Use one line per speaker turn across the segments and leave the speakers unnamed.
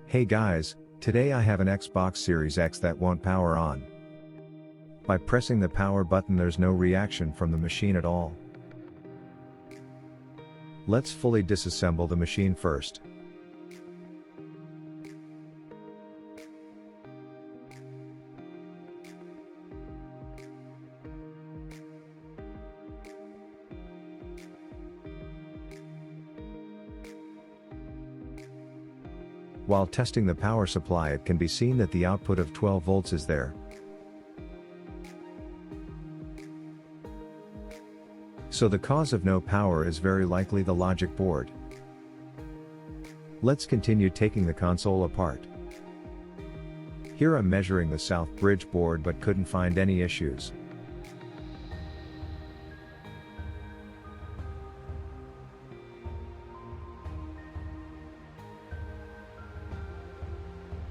Hey guys, today I have an Xbox Series X that won't power on. By pressing the power button there's no reaction from the machine at all. Let's fully disassemble the machine first. While testing the power supply, it can be seen that the output of 12 volts is there. So the cause of no power is very likely the logic board. Let's continue taking the console apart. Here I'm measuring the south bridge board but couldn't find any issues.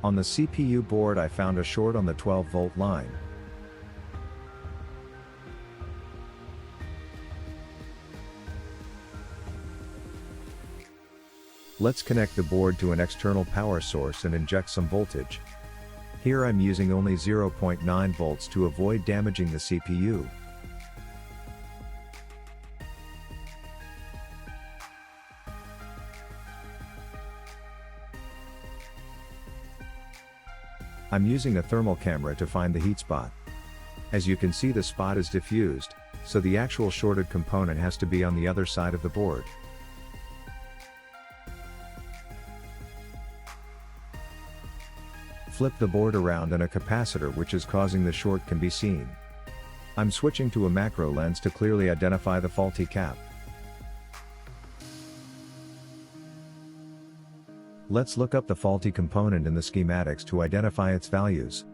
On the CPU board I found a short on the 12 volt line. Let's connect the board to an external power source and inject some voltage. Here I'm using only 0.9 volts to avoid damaging the CPU. I'm using a thermal camera to find the heat spot. As you can see, the spot is diffused, so the actual shorted component has to be on the other side of the board. Flip the board around and a capacitor which is causing the short can be seen. I'm switching to a macro lens to clearly identify the faulty cap. Let's look up the faulty component in the schematics to identify its values.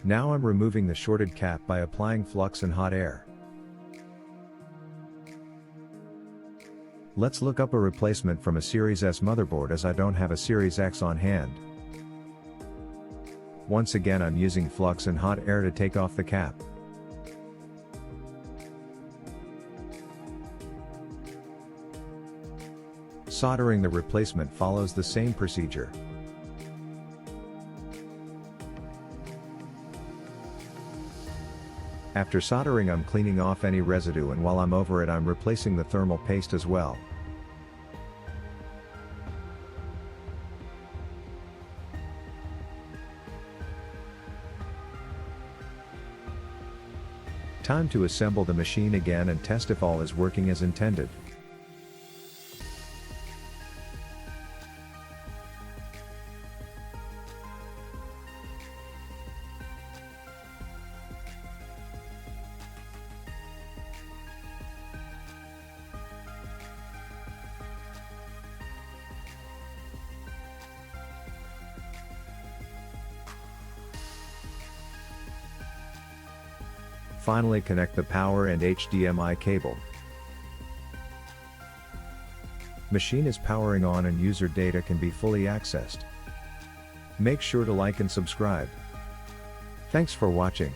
Now I'm removing the shorted cap by applying flux and hot air. Let's look up a replacement from a Series S motherboard as I don't have a Series X on hand. Once again I'm using flux and hot air to take off the cap. Soldering the replacement follows the same procedure. After soldering I'm cleaning off any residue, and while I'm over it I'm replacing the thermal paste as well. Time to assemble the machine again and test if all is working as intended. Finally connect the power and HDMI cable. Machine is powering on and user data can be fully accessed. Make sure to like and subscribe. Thanks for watching.